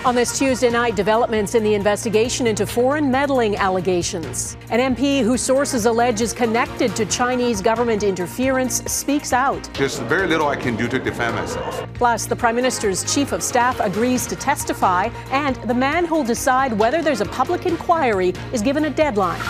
On this Tuesday night, developments in the investigation into foreign meddling allegations. An MP whose sources allege is connected to Chinese government interference speaks out. There's very little I can do to defend myself. Plus, the Prime Minister's Chief of Staff agrees to testify, and the man who'll decide whether there's a public inquiry is given a deadline.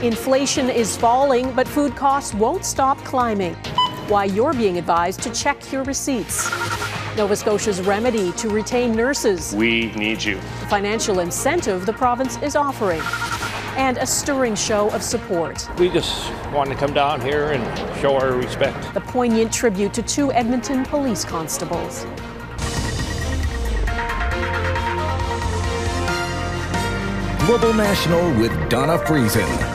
Inflation is falling, but food costs won't stop climbing. Why you're being advised to check your receipts. Nova Scotia's remedy to retain nurses. We need you. The financial incentive the province is offering. And a stirring show of support. We just want to come down here and show our respect. The poignant tribute to 2 Edmonton police constables. Global National with Donna Friesen.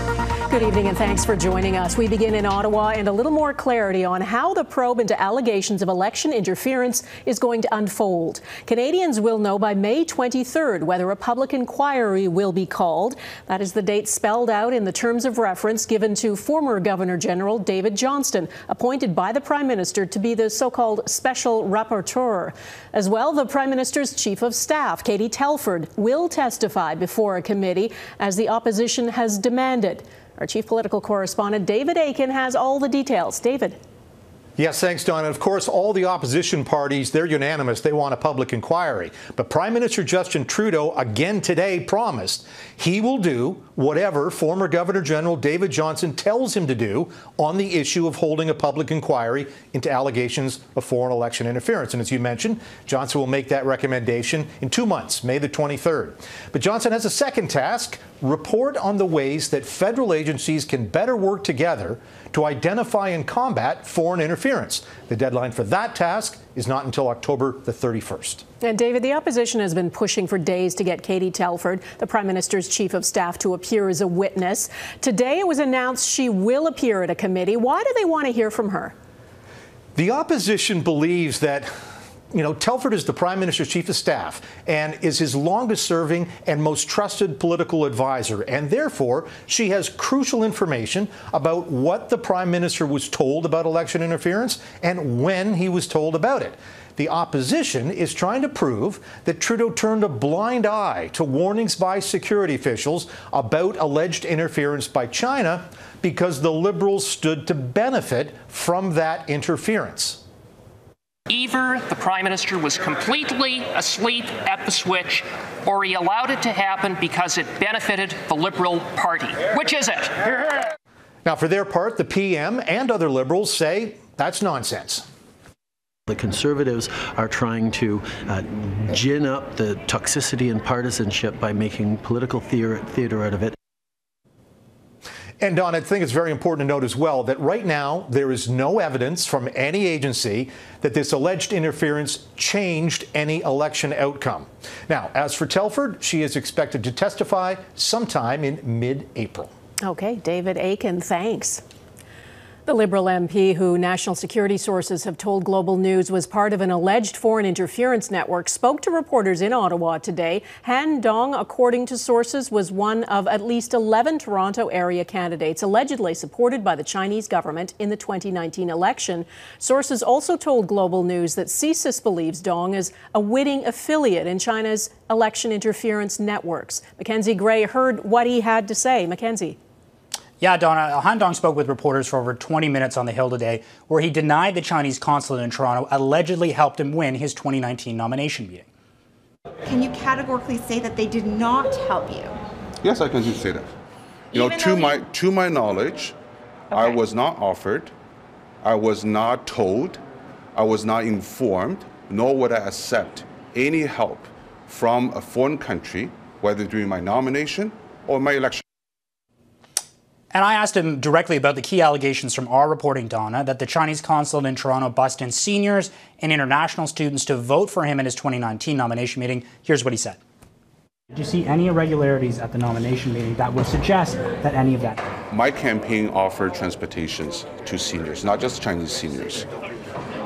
Good evening and thanks for joining us. We begin in Ottawa and a little more clarity on how the probe into allegations of election interference is going to unfold. Canadians will know by May 23rd whether a public inquiry will be called. That is the date spelled out in the terms of reference given to former Governor General David Johnston, appointed by the Prime Minister to be the so-called special rapporteur. As well, the Prime Minister's Chief of Staff, Katie Telford, will testify before a committee as the opposition has demanded. Our chief political correspondent, David Akin, has all the details. David. Yes, thanks, Donna. Of course, all the opposition parties, they're unanimous. They want a public inquiry. But Prime Minister Justin Trudeau again today promised he will do whatever former Governor General David Johnston tells him to do on the issue of holding a public inquiry into allegations of foreign election interference. And as you mentioned, Johnston will make that recommendation in 2 months, May the 23rd. But Johnston has a second task: report on the ways that federal agencies can better work together to identify and combat foreign interference. The deadline for that task is not until October the 31st. And David, the opposition has been pushing for days to get Katie Telford, the Prime Minister's Chief of Staff, to appear as a witness. Today it was announced she will appear at a committee. Why do they want to hear from her? The opposition believes that Telford is the Prime Minister's Chief of Staff and is his longest serving and most trusted political advisor. And therefore, she has crucial information about what the Prime Minister was told about election interference and when he was told about it. The opposition is trying to prove that Trudeau turned a blind eye to warnings by security officials about alleged interference by China because the Liberals stood to benefit from that interference. Either the Prime Minister was completely asleep at the switch, or he allowed it to happen because it benefited the Liberal Party. Which is it? Now, for their part, the PM and other Liberals say that's nonsense. The Conservatives are trying to gin up the toxicity and partisanship by making political theatre out of it. And Don, I think it's very important to note as well that right now there is no evidence from any agency that this alleged interference changed any election outcome. Now, as for Telford, she is expected to testify sometime in mid-April. Okay, David Akin, thanks. The Liberal MP, who national security sources have told Global News was part of an alleged foreign interference network, spoke to reporters in Ottawa today. Han Dong, according to sources, was one of at least 11 Toronto area candidates allegedly supported by the Chinese government in the 2019 election. Sources also told Global News that CSIS believes Dong is a winning affiliate in China's election interference networks. Mackenzie Gray heard what he had to say. Mackenzie. Yeah, Donna, Han Dong spoke with reporters for over 20 minutes on the Hill today, where he denied the Chinese consulate in Toronto allegedly helped him win his 2019 nomination meeting. Can you categorically say that they did not help you? Yes, I can say that. To my knowledge, okay. I was not offered, I was not told, I was not informed, nor would I accept any help from a foreign country, whether during my nomination or my election. And I asked him directly about the key allegations from our reporting, Donna, that the Chinese consulate in Toronto bussed in seniors and international students to vote for him in his 2019 nomination meeting. Here's what he said. Did you see any irregularities at the nomination meeting that would suggest that any of that? My campaign offered transportations to seniors, not just Chinese seniors.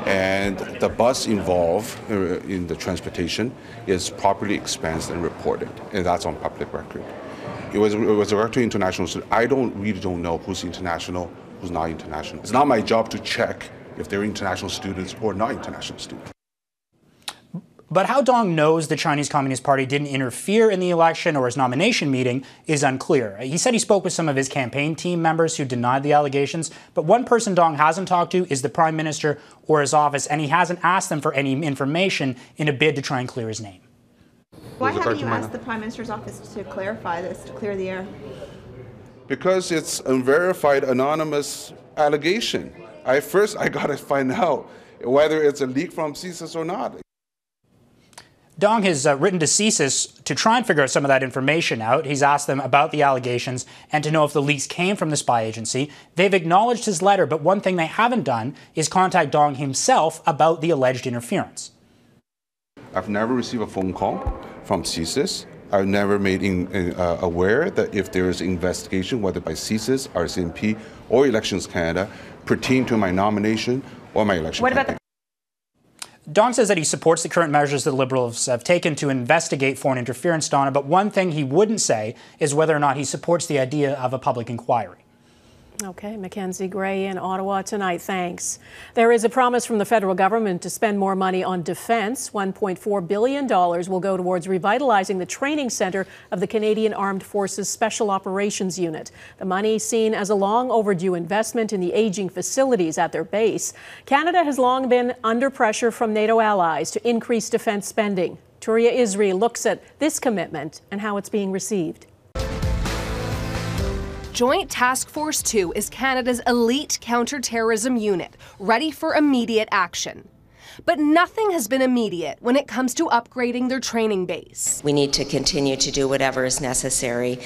And the bus involved in the transportation is properly expensed and reported, and that's on public record. It was directed to international students. I really don't know who's international, who's not international. It's not my job to check if they're international students or not international students. But how Dong knows the Chinese Communist Party didn't interfere in the election or his nomination meeting is unclear. He said he spoke with some of his campaign team members who denied the allegations, but one person Dong hasn't talked to is the Prime Minister or his office, and he hasn't asked them for any information in a bid to try and clear his name. Why haven't you asked the Prime Minister's office to clarify this, to clear the air? Because it's a unverified, anonymous allegation. I got to find out whether it's a leak from Scotias or not. Dong has written to Scotias to try and figure out some of that information out. He's asked them about the allegations and to know if the leaks came from the spy agency. They've acknowledged his letter, but one thing they haven't done is contact Dong himself about the alleged interference. I've never received a phone call from Scotias. I've never made aware that if there is investigation, whether by Scotias, RCMP, or Elections Canada, pertain to my nomination or my election campaign. Dong says that he supports the current measures that the Liberals have taken to investigate foreign interference, Donna, but one thing he wouldn't say is whether or not he supports the idea of a public inquiry. Okay, Mackenzie Gray in Ottawa tonight. Thanks. There is a promise from the federal government to spend more money on defence. $1.4 billion will go towards revitalizing the training centre of the Canadian Armed Forces Special Operations Unit. The money seen as a long overdue investment in the aging facilities at their base. Canada has long been under pressure from NATO allies to increase defence spending. Turia Isri looks at this commitment and how it's being received. Joint Task Force 2 is Canada's elite counter-terrorism unit, ready for immediate action. But nothing has been immediate when it comes to upgrading their training base. We need to continue to do whatever is necessary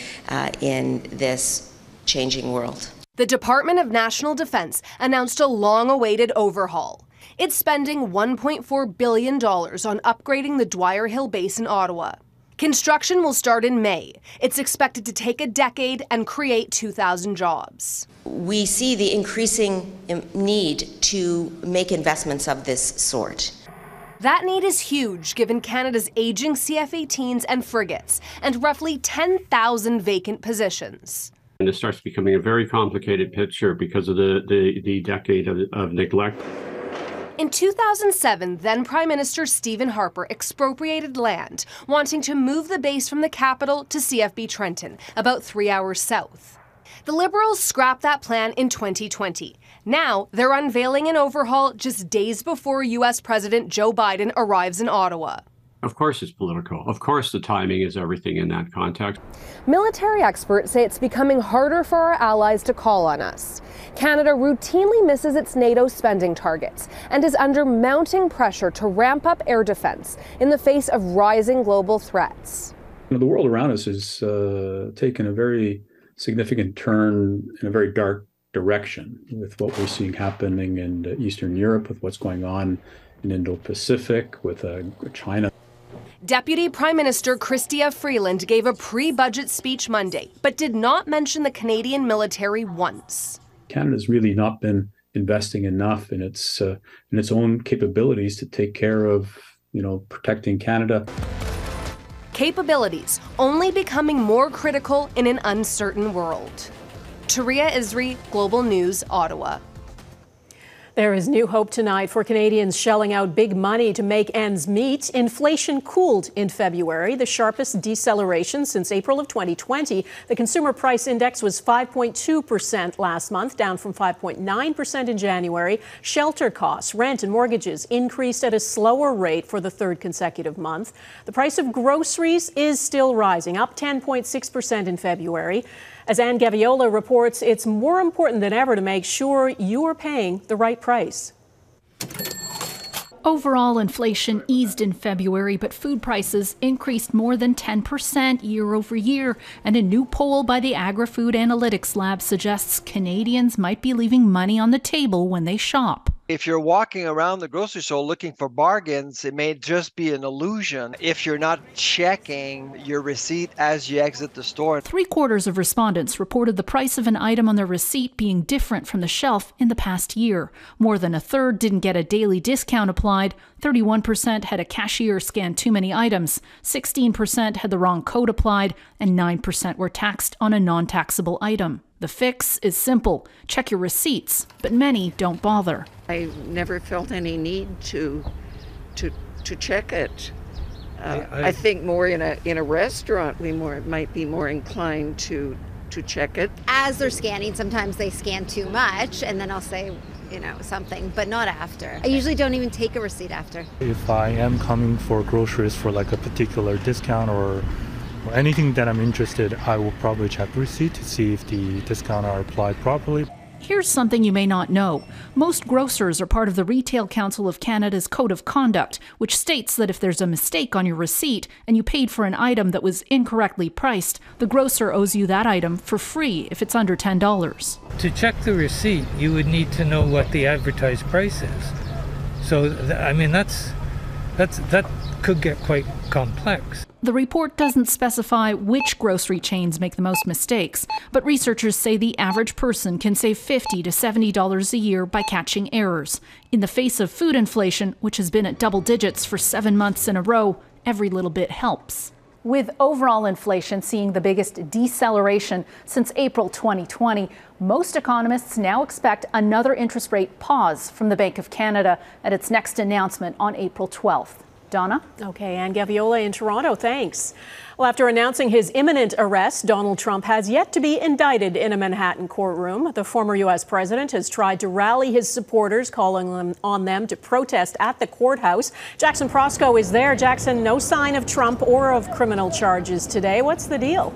in this changing world. The Department of National Defence announced a long-awaited overhaul. It's spending $1.4 billion on upgrading the Dwyer Hill base in Ottawa. Construction will start in May. It's expected to take a decade and create 2,000 jobs. We see the increasing need to make investments of this sort. That need is huge given Canada's aging CF-18s and frigates and roughly 10,000 vacant positions. And it starts becoming a very complicated picture because of the decade of neglect. In 2007, then Prime Minister Stephen Harper expropriated land, wanting to move the base from the capital to CFB Trenton, about 3 hours south. The Liberals scrapped that plan in 2020. Now, they're unveiling an overhaul just days before U.S. President Joe Biden arrives in Ottawa. Of course it's political. Of course the timing is everything in that context. Military experts say it's becoming harder for our allies to call on us. Canada routinely misses its NATO spending targets and is under mounting pressure to ramp up air defense in the face of rising global threats. The world around us has taken a very significant turn in a very dark direction with what we're seeing happening in Eastern Europe, with what's going on in Indo-Pacific, with China. Deputy Prime Minister Chrystia Freeland gave a pre-budget speech Monday, but did not mention the Canadian military once. Canada's really not been investing enough in its own capabilities to take care of, protecting Canada. Capabilities only becoming more critical in an uncertain world. Turia Isri, Global News, Ottawa. There is new hope tonight for Canadians shelling out big money to make ends meet. Inflation cooled in February, the sharpest deceleration since April of 2020. The Consumer Price Index was 5.2% last month, down from 5.9% in January. Shelter costs, rent and mortgages increased at a slower rate for the third consecutive month. The price of groceries is still rising, up 10.6% in February. As Anne Gaviola reports, it's more important than ever to make sure you are paying the right price. Overall inflation eased in February, but food prices increased more than 10% year over year. And a new poll by the Agri-Food Analytics Lab suggests Canadians might be leaving money on the table when they shop. If you're walking around the grocery store looking for bargains, it may just be an illusion if you're not checking your receipt as you exit the store. 3/4 of respondents reported the price of an item on their receipt being different from the shelf in the past year. More than a third didn't get a daily discount applied. 31% had a cashier scan too many items. 16% had the wrong code applied, and 9% were taxed on a non-taxable item. The fix is simple. Check your receipts, but many don't bother. I never felt any need to check it. I think more in a restaurant we might be more inclined to check it. As they're scanning, sometimes they scan too much, and then I'll say, something, but not after. I usually don't even take a receipt after. If I am coming for groceries for like a particular discount or anything that I'm interested, I will probably check the receipt to see if the discounts are applied properly. Here's something you may not know. Most grocers are part of the Retail Council of Canada's Code of Conduct, which states that if there's a mistake on your receipt and you paid for an item that was incorrectly priced, the grocer owes you that item for free if it's under $10. To check the receipt, you would need to know what the advertised price is. So, that could get quite complex. The report doesn't specify which grocery chains make the most mistakes, but researchers say the average person can save $50 to $70 a year by catching errors. In the face of food inflation, which has been at double digits for 7 months in a row, every little bit helps. With overall inflation seeing the biggest deceleration since April 2020, most economists now expect another interest rate pause from the Bank of Canada at its next announcement on April 12th. Donna? Okay, and Gaviola in Toronto, thanks. Well, after announcing his imminent arrest, Donald Trump has yet to be indicted in a Manhattan courtroom. The former U.S. president has tried to rally his supporters, calling on them to protest at the courthouse. Jackson Prosco is there. Jackson, no sign of Trump or of criminal charges today. What's the deal?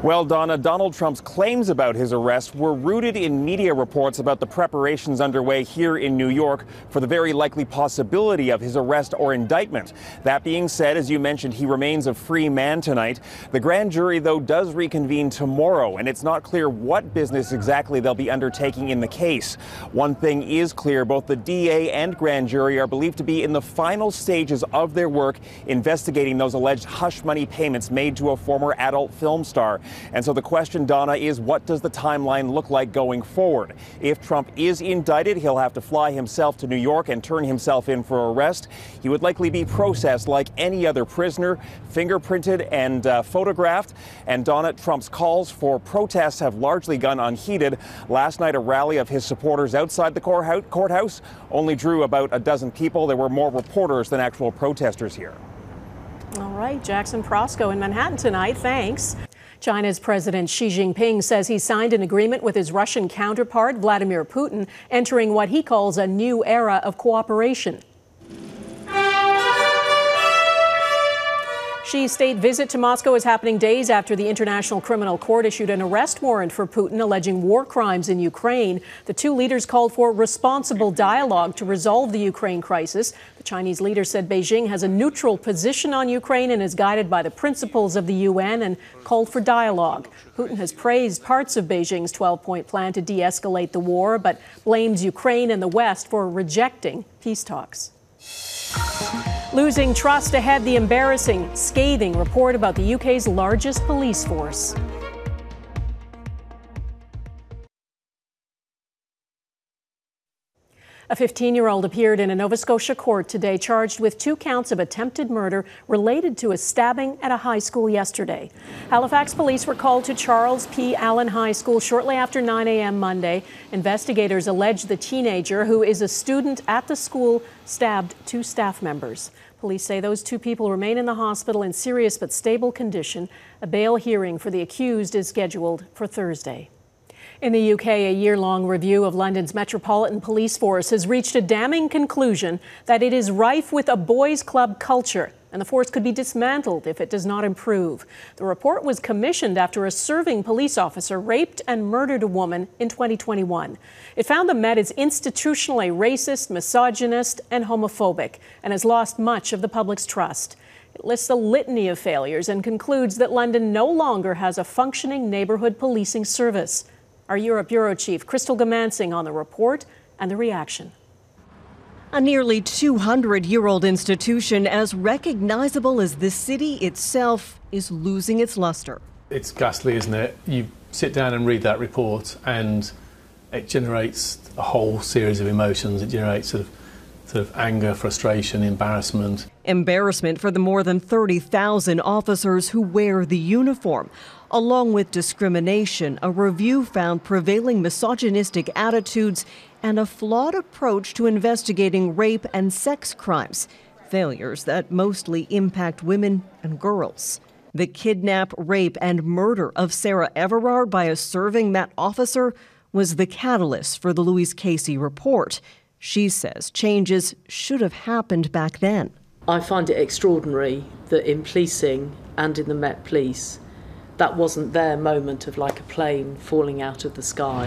Well, Donna, Donald Trump's claims about his arrest were rooted in media reports about the preparations underway here in New York for the very likely possibility of his arrest or indictment. That being said, as you mentioned, he remains a free man tonight. The grand jury, though, does reconvene tomorrow, and it's not clear what business exactly they'll be undertaking in the case. One thing is clear, both the DA and grand jury are believed to be in the final stages of their work investigating those alleged hush money payments made to a former adult film star. And so the question, Donna, is what does the timeline look like going forward? If Trump is indicted, he'll have to fly himself to New York and turn himself in for arrest. He would likely be processed like any other prisoner, fingerprinted and photographed. And Donna, Trump's calls for protests have largely gone unheeded. Last night, a rally of his supporters outside the courthouse only drew about a dozen people. There were more reporters than actual protesters here. All right, Jackson Prosco in Manhattan tonight. Thanks. China's President Xi Jinping says he signed an agreement with his Russian counterpart, Vladimir Putin, entering what he calls a new era of cooperation. Xi's state visit to Moscow is happening days after the International Criminal Court issued an arrest warrant for Putin alleging war crimes in Ukraine. The two leaders called for responsible dialogue to resolve the Ukraine crisis. The Chinese leader said Beijing has a neutral position on Ukraine and is guided by the principles of the UN and called for dialogue. Putin has praised parts of Beijing's 12-point plan to de-escalate the war, but blames Ukraine and the West for rejecting peace talks. Losing trust ahead, the embarrassing, scathing report about the UK's largest police force. A 15-year-old appeared in a Nova Scotia court today charged with 2 counts of attempted murder related to a stabbing at a high school yesterday. Halifax police were called to Charles P. Allen High School shortly after 9 a.m. Monday. Investigators allege the teenager, who is a student at the school, stabbed 2 staff members. Police say those 2 people remain in the hospital in serious but stable condition. A bail hearing for the accused is scheduled for Thursday. In the UK, a year-long review of London's Metropolitan Police Force has reached a damning conclusion that it is rife with a boys' club culture, and the force could be dismantled if it does not improve. The report was commissioned after a serving police officer raped and murdered a woman in 2021. It found the Met is institutionally racist, misogynist, and homophobic, and has lost much of the public's trust. It lists a litany of failures and concludes that London no longer has a functioning neighborhood policing service. Our Europe Bureau Chief Crystal Gamansing on the report and the reaction. A nearly 200-year-old institution as recognizable as the city itself is losing its luster. It's ghastly, isn't it? You sit down and read that report and it generates a whole series of emotions. It generates sort of anger, frustration, embarrassment. Embarrassment for the more than 30,000 officers who wear the uniform. Along with discrimination, a review found prevailing misogynistic attitudes and a flawed approach to investigating rape and sex crimes. failures that mostly impact women and girls. The kidnap, rape, and murder of Sarah Everard by a serving Met officer was the catalyst for the Louise Casey report. She says changes should have happened back then. I find it extraordinary that in policing and in the Met Police, that wasn't their moment of like a plane falling out of the sky.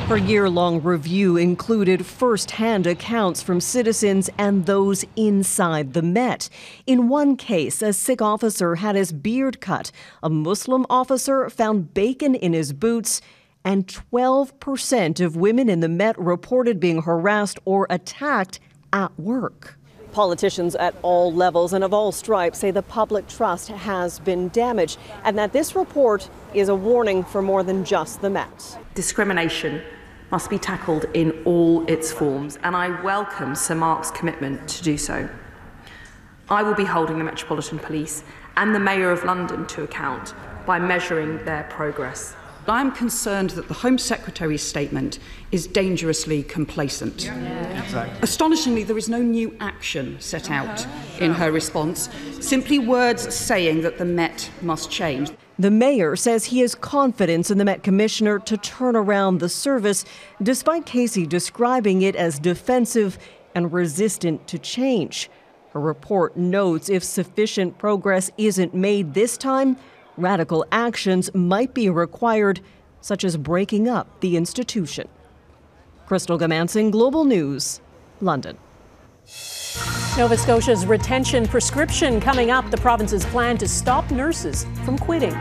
Her year-long review included first-hand accounts from citizens and those inside the Met. In one case, a Sikh officer had his beard cut. A Muslim officer found bacon in his boots. And 12% of women in the Met reported being harassed or attacked at work. Politicians at all levels and of all stripes say the public trust has been damaged and that this report is a warning for more than just the Met. Discrimination must be tackled in all its forms, and I welcome Sir Mark's commitment to do so. I will be holding the Metropolitan Police and the Mayor of London to account by measuring their progress. I am concerned that the Home Secretary's statement is dangerously complacent. Astonishingly, there is no new action set out in her response, simply words saying that the Met must change. The Mayor says he has confidence in the Met Commissioner to turn around the service, despite Casey describing it as defensive and resistant to change. Her report notes if sufficient progress isn't made this time, radical actions might be required, such as breaking up the institution. Crystal Gamansing, Global News, London. Nova Scotia's retention prescription coming up. The province's plan to stop nurses from quitting.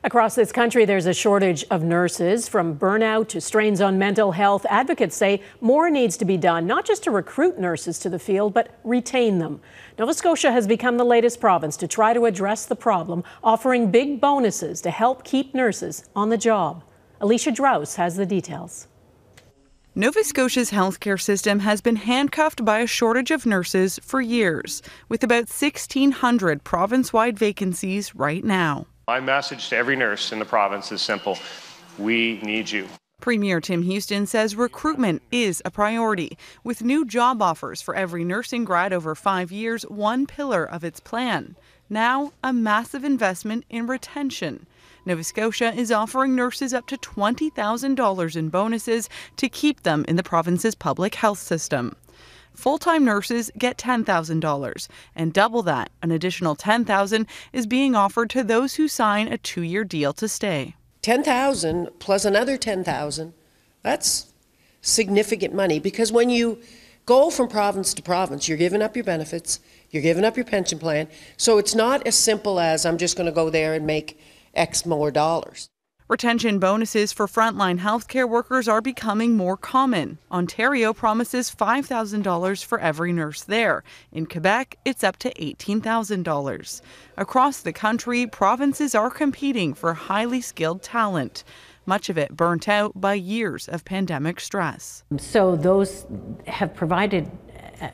Across this country, there's a shortage of nurses. From burnout to strains on mental health, advocates say more needs to be done, not just to recruit nurses to the field, but retain them. Nova Scotia has become the latest province to try to address the problem, offering big bonuses to help keep nurses on the job. Alicia Drouse has the details. Nova Scotia's healthcare system has been handcuffed by a shortage of nurses for years, with about 1,600 province-wide vacancies right now. My message to every nurse in the province is simple. We need you. Premier Tim Houston says recruitment is a priority, with new job offers for every nursing grad over 5 years, one pillar of its plan. Now, a massive investment in retention. Nova Scotia is offering nurses up to $20,000 in bonuses to keep them in the province's public health system. Full-time nurses get $10,000, and double that, an additional $10,000, is being offered to those who sign a 2-year deal to stay. $10,000 plus another $10,000, that's significant money, because when you go from province to province, you're giving up your benefits, you're giving up your pension plan, so it's not as simple as I'm just going to go there and make X more dollars. Retention bonuses for frontline healthcare workers are becoming more common. Ontario promises $5,000 for every nurse there. In Quebec, it's up to $18,000. Across the country, provinces are competing for highly skilled talent, much of it burnt out by years of pandemic stress. So those have provided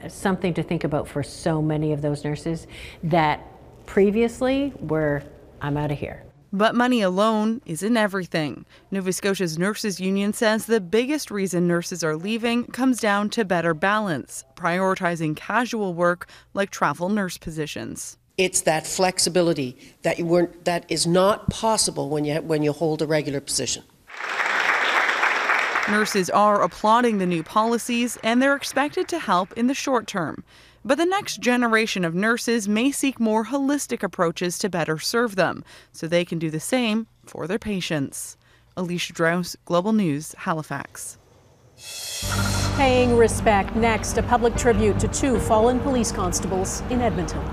something to think about for so many of those nurses that previously were, I'm out of here. But money alone isn't everything. Nova Scotia's Nurses Union says the biggest reason nurses are leaving comes down to better balance, prioritizing casual work like travel nurse positions. It's that flexibility that is not possible when you hold a regular position. Nurses are applauding the new policies, and they're expected to help in the short term. But the next generation of nurses may seek more holistic approaches to better serve them, so they can do the same for their patients. Alicia Drouse, Global News, Halifax. Paying respect next, a public tribute to 2 fallen police constables in Edmonton.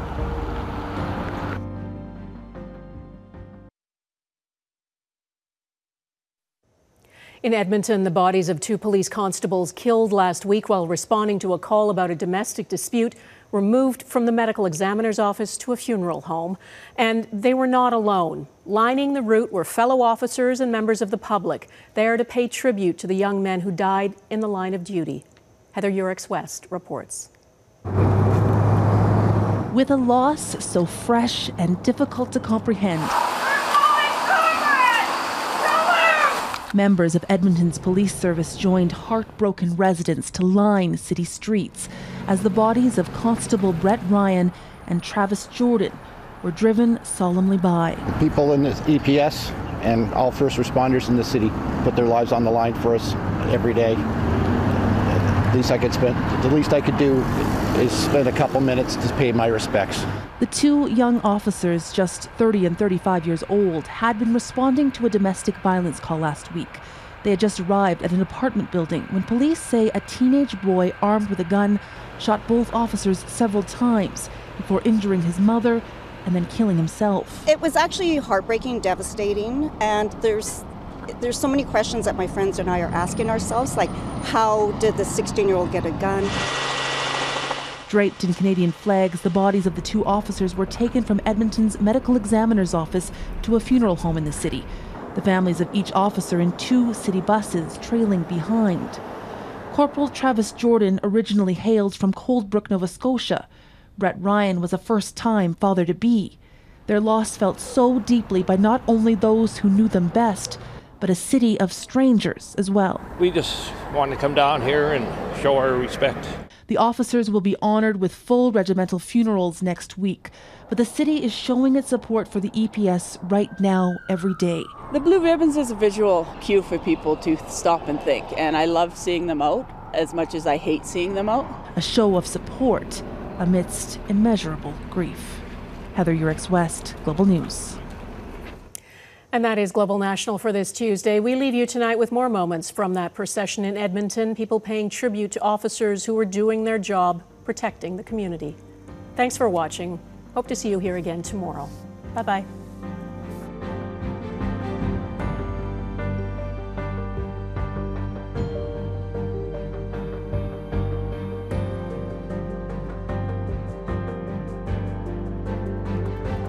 In Edmonton, the bodies of 2 police constables killed last week while responding to a call about a domestic dispute were moved from the medical examiner's office to a funeral home. And they were not alone. Lining the route were fellow officers and members of the public, there to pay tribute to the young men who died in the line of duty. Heather Urix-West reports. With a loss so fresh and difficult to comprehend, Members of Edmonton's police service joined heartbroken residents to line city streets as the bodies of Constable Brett Ryan and Travis Jordan were driven solemnly by. People in the EPS and all first responders in the city put their lives on the line for us every day. The least I could do is spend a couple minutes to pay my respects. The two young officers, just 30 and 35 years old, had been responding to a domestic violence call last week. They had just arrived at an apartment building when police say a teenage boy armed with a gun shot both officers several times before injuring his mother and then killing himself. It was actually heartbreaking, devastating, and there's so many questions that my friends and I are asking ourselves, like how did the 16-year-old get a gun? Draped in Canadian flags, the bodies of the two officers were taken from Edmonton's medical examiner's office to a funeral home in the city. The families of each officer in two city buses trailing behind. Corporal Travis Jordan originally hailed from Coldbrook, Nova Scotia. Brett Ryan was a first-time father-to-be. Their loss felt so deeply by not only those who knew them best, but a city of strangers as well. We just want to come down here and show our respect. The officers will be honored with full regimental funerals next week, but the city is showing its support for the EPS right now, every day. The blue ribbons is a visual cue for people to stop and think, and I love seeing them out as much as I hate seeing them out. A show of support amidst immeasurable grief. Heather Urix-West, Global News. And that is Global National for this Tuesday. We leave you tonight with more moments from that procession in Edmonton, people paying tribute to officers who were doing their job, protecting the community. Thanks for watching. Hope to see you here again tomorrow. Bye-bye.